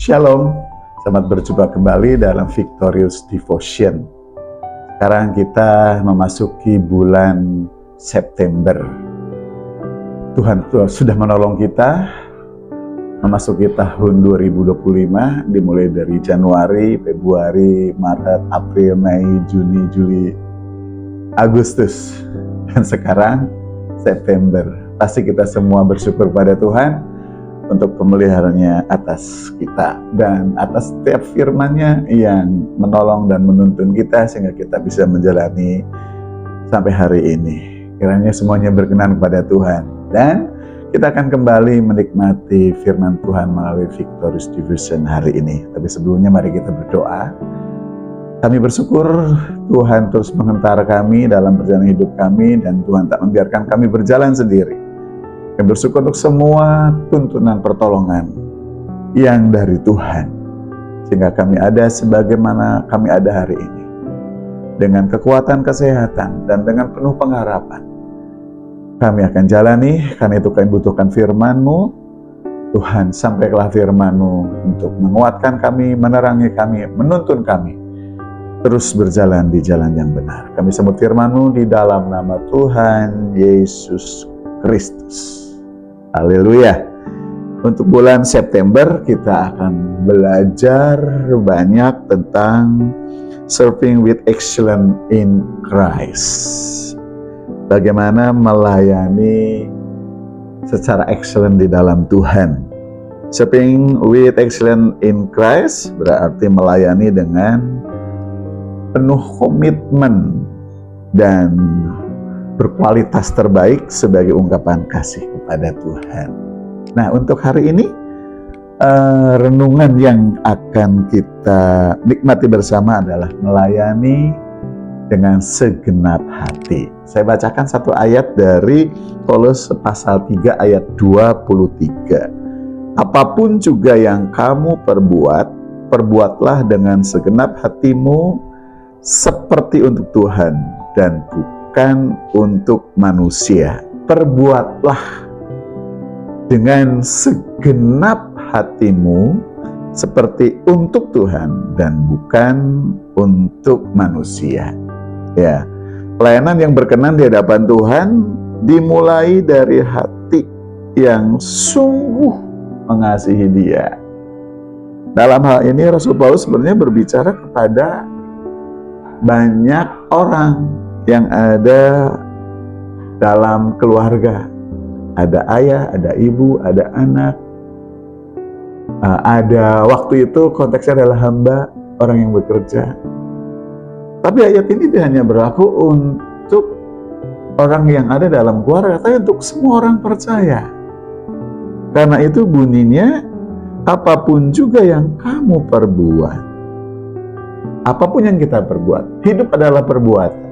Shalom, selamat berjumpa kembali dalam Victorious Devotion. Sekarang kita memasuki bulan September. Tuhan sudah menolong kita memasuki tahun 2025, dimulai dari Januari, Februari, Maret, April, Mei, Juni, Juli, Agustus, dan sekarang September. Pasti kita semua bersyukur pada Tuhan untuk pemeliharaannya atas kita dan atas setiap firman-Nya yang menolong dan menuntun kita sehingga kita bisa menjalani sampai hari ini. Kiranya semuanya berkenan kepada Tuhan dan kita akan kembali menikmati firman Tuhan melalui Victorious Devotion hari ini. Tapi sebelumnya mari kita berdoa. Kami bersyukur Tuhan terus mengentara kami dalam perjalanan hidup kami dan Tuhan tak membiarkan kami berjalan sendiri. Kami bersyukur untuk semua tuntunan pertolongan yang dari Tuhan. Sehingga kami ada sebagaimana kami ada hari ini. Dengan kekuatan kesehatan dan dengan penuh pengharapan. Kami akan jalani, karena itu kami butuhkan firman-Mu. Tuhan, sampaikanlah firman-Mu untuk menguatkan kami, menerangi kami, menuntun kami. Terus berjalan di jalan yang benar. Kami sambut firman-Mu di dalam nama Tuhan Yesus Kristus. Haleluya. Untuk bulan September kita akan belajar banyak tentang serving with excellence in Christ. Bagaimana melayani secara excellent di dalam Tuhan. Serving with excellence in Christ berarti melayani dengan penuh komitmen dan berkualitas terbaik sebagai ungkapan kasih kepada Tuhan. Nah, untuk hari ini renungan yang akan kita nikmati bersama adalah melayani dengan segenap hati. Saya bacakan satu ayat dari Kolose pasal 3 ayat 23. Apapun juga yang kamu perbuat, perbuatlah dengan segenap hatimu seperti untuk Tuhan dan bukan untuk manusia. Perbuatlah dengan segenap hatimu seperti untuk Tuhan dan bukan untuk manusia. Ya, pelayanan yang berkenan di hadapan Tuhan dimulai dari hati yang sungguh mengasihi Dia. Dalam hal ini Rasul Paulus sebenarnya berbicara kepada banyak orang yang ada dalam keluarga. Ada ayah, ada ibu, ada anak. Ada waktu itu konteksnya adalah hamba, orang yang bekerja. Tapi ayat ini tidak hanya berlaku untuk orang yang ada dalam keluarga, tapi untuk semua orang percaya. Karena itu bunyinya, apapun juga yang kamu perbuat. Apapun yang kita perbuat, hidup adalah perbuatan.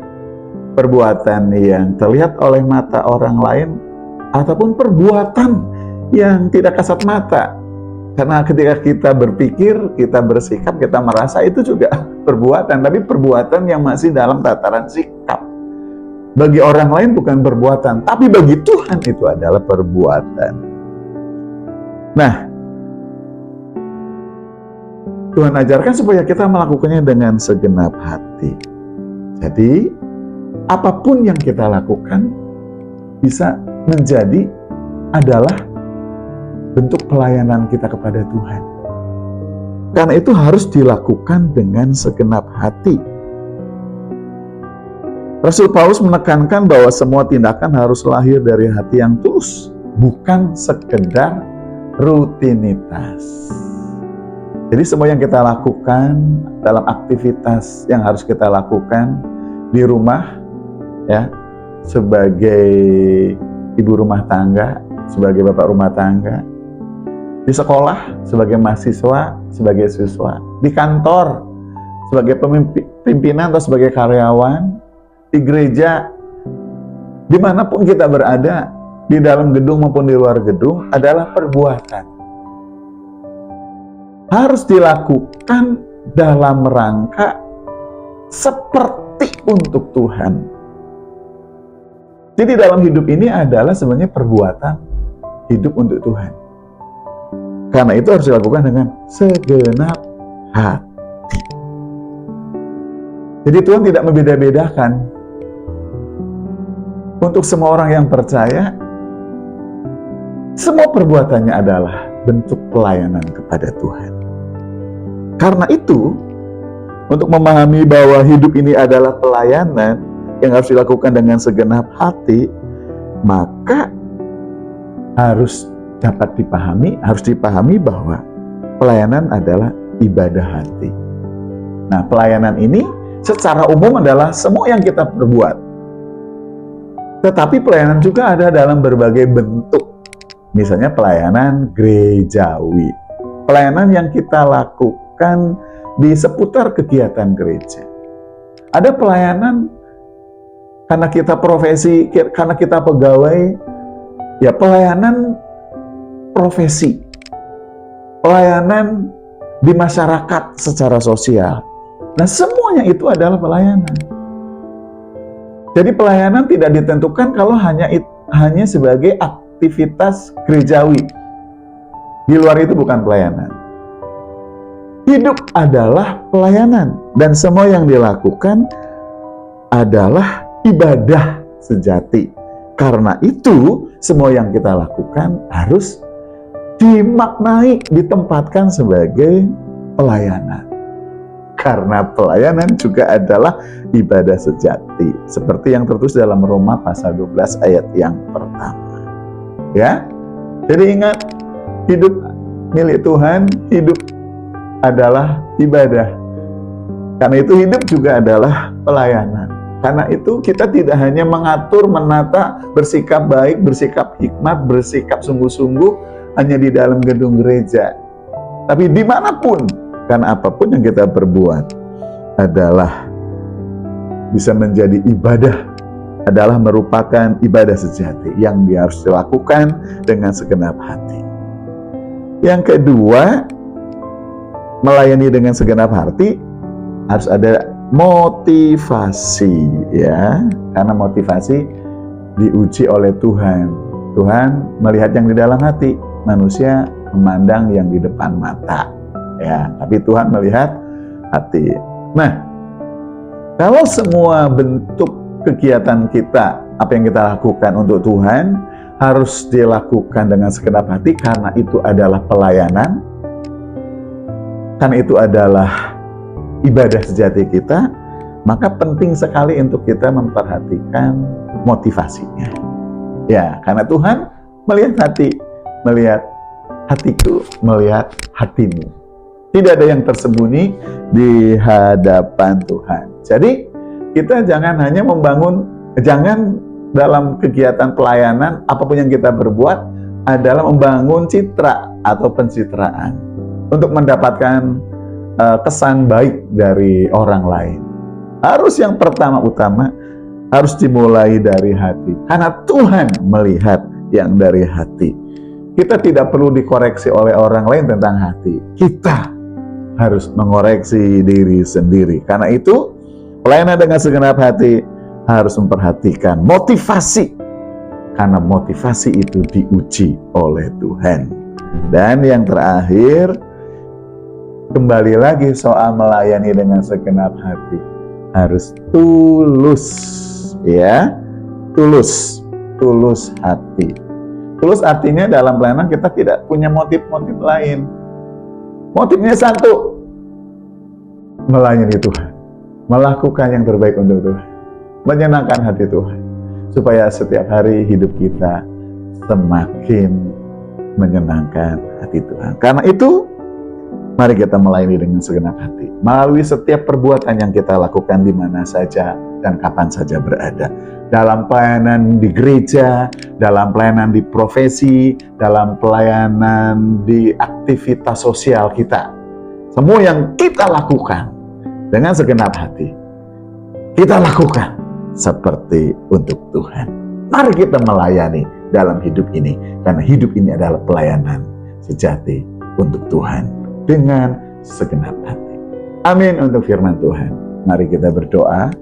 Perbuatan yang terlihat oleh mata orang lain, ataupun perbuatan yang tidak kasat mata. Karena ketika kita berpikir, kita bersikap, kita merasa itu juga perbuatan. Tapi perbuatan yang masih dalam tataran sikap. Bagi orang lain bukan perbuatan, tapi bagi Tuhan itu adalah perbuatan. Nah, Tuhan ajarkan supaya kita melakukannya dengan segenap hati. Jadi, apapun yang kita lakukan bisa menjadi adalah bentuk pelayanan kita kepada Tuhan. Karena itu harus dilakukan dengan segenap hati. Rasul Paulus menekankan bahwa semua tindakan harus lahir dari hati yang tulus, bukan sekedar rutinitas. Jadi semua yang kita lakukan dalam aktivitas yang harus kita lakukan di rumah, ya, sebagai ibu rumah tangga, sebagai bapak rumah tangga, di sekolah, sebagai mahasiswa, sebagai siswa, di kantor, sebagai pimpinan atau sebagai karyawan, di gereja, dimanapun kita berada, di dalam gedung maupun di luar gedung, adalah perbuatan. Harus dilakukan dalam rangka seperti untuk Tuhan. Jadi dalam hidup ini adalah sebenarnya perbuatan hidup untuk Tuhan. Karena itu harus dilakukan dengan segenap hati. Jadi Tuhan tidak membeda-bedakan. Untuk semua orang yang percaya, semua perbuatannya adalah bentuk pelayanan kepada Tuhan. Karena itu, untuk memahami bahwa hidup ini adalah pelayanan yang harus dilakukan dengan segenap hati, maka harus dipahami bahwa pelayanan adalah ibadah hati. Nah, pelayanan ini secara umum adalah semua yang kita perbuat. Tetapi pelayanan juga ada dalam berbagai bentuk. Misalnya pelayanan gerejawi. Pelayanan yang kita lakukan di seputar kegiatan gereja. Ada pelayanan karena kita profesi, karena kita pegawai, ya pelayanan profesi. Pelayanan di masyarakat secara sosial. Nah, semuanya itu adalah pelayanan. Jadi pelayanan tidak ditentukan kalau hanya sebagai aktivitas gerejawi. Di luar itu bukan pelayanan. Hidup adalah pelayanan dan semua yang dilakukan adalah ibadah sejati. Karena itu, semua yang kita lakukan harus dimaknai, ditempatkan sebagai pelayanan. Karena pelayanan juga adalah ibadah sejati. Seperti yang tertulis dalam Roma pasal 12 ayat yang pertama. Ya, jadi ingat, hidup milik Tuhan, hidup adalah ibadah. Karena itu hidup juga adalah pelayanan. Karena itu kita tidak hanya mengatur, menata, bersikap baik, bersikap hikmat, bersikap sungguh-sungguh hanya di dalam gedung gereja. Tapi dimanapun, karena apapun yang kita perbuat adalah bisa menjadi ibadah, adalah merupakan ibadah sejati yang harus dilakukan dengan segenap hati. Yang kedua, melayani dengan segenap hati harus ada motivasi, ya. Karena motivasi diuji oleh Tuhan. Tuhan melihat yang di dalam hati, manusia memandang yang di depan mata. Ya, tapi Tuhan melihat hati. Nah, kalau semua bentuk kegiatan kita, apa yang kita lakukan untuk Tuhan, harus dilakukan dengan segenap hati karena itu adalah pelayanan, karena itu adalah ibadah sejati kita, maka penting sekali untuk kita memperhatikan motivasinya. Ya, karena Tuhan melihat hati, melihat hatiku, melihat hatimu. Tidak ada yang tersembunyi di hadapan Tuhan. Jadi kita jangan hanya jangan dalam kegiatan pelayanan, apapun yang kita berbuat adalah membangun citra atau pencitraan untuk mendapatkan kesan baik dari orang lain. Harus yang utama harus dimulai dari hati. Karena Tuhan melihat yang dari hati. Kita tidak perlu dikoreksi oleh orang lain tentang hati. Kita harus mengoreksi diri sendiri. Karena itu, pelayanan dengan segenap hati harus memperhatikan motivasi. Karena motivasi itu diuji oleh Tuhan. Dan yang terakhir, kembali lagi soal melayani dengan segenap hati. Harus tulus, ya. Tulus hati. Tulus artinya dalam pelayanan kita tidak punya motif-motif lain. Motifnya satu, melayani Tuhan, melakukan yang terbaik untuk Tuhan, menyenangkan hati Tuhan, supaya setiap hari hidup kita semakin menyenangkan hati Tuhan. Karena itu, mari kita melayani dengan segenap hati, melalui setiap perbuatan yang kita lakukan di mana saja dan kapan saja berada. Dalam pelayanan di gereja, dalam pelayanan di profesi, dalam pelayanan di aktivitas sosial kita. Semua yang kita lakukan dengan segenap hati, kita lakukan seperti untuk Tuhan. Mari kita melayani dalam hidup ini, karena hidup ini adalah pelayanan sejati untuk Tuhan dengan segenap hati. Amin untuk firman Tuhan. Mari kita berdoa.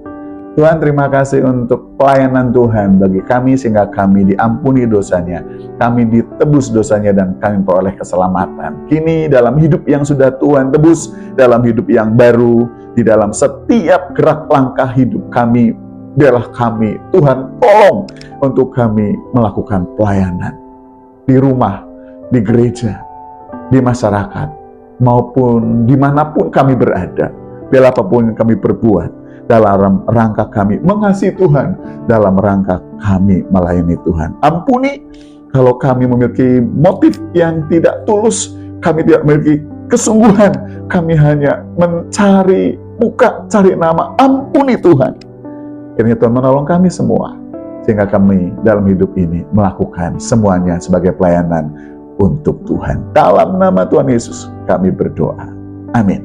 Tuhan, terima kasih untuk pelayanan Tuhan bagi kami sehingga kami diampuni dosanya, kami ditebus dosanya, dan kami peroleh keselamatan. Kini dalam hidup yang sudah Tuhan tebus, dalam hidup yang baru, di dalam setiap gerak langkah hidup kami, biarlah kami, Tuhan, tolong untuk kami melakukan pelayanan di rumah, di gereja, di masyarakat, maupun dimanapun kami berada. Biarlah apapun yang kami perbuat, dalam rangka kami mengasihi Tuhan, dalam rangka kami melayani Tuhan. Ampuni kalau kami memiliki motif yang tidak tulus, kami tidak memiliki kesungguhan, kami hanya mencari muka, cari nama. Ampuni Tuhan. Kiranya Tuhan menolong kami semua, sehingga kami dalam hidup ini melakukan semuanya sebagai pelayanan untuk Tuhan. Dalam nama Tuhan Yesus kami berdoa. Amin.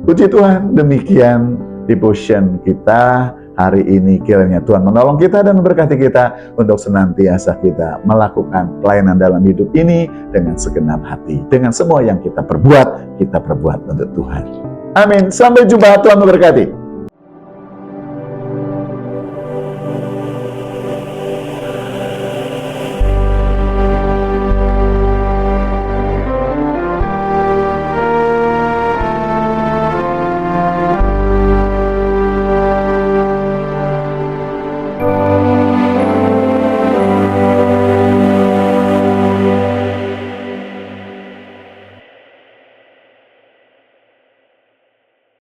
Puji Tuhan, demikian devotion kita hari ini. Kiranya Tuhan menolong kita dan memberkati kita untuk senantiasa kita melakukan pelayanan dalam hidup ini dengan segenap hati. Dengan semua yang kita perbuat untuk Tuhan. Amin. Sampai jumpa, Tuhan memberkati.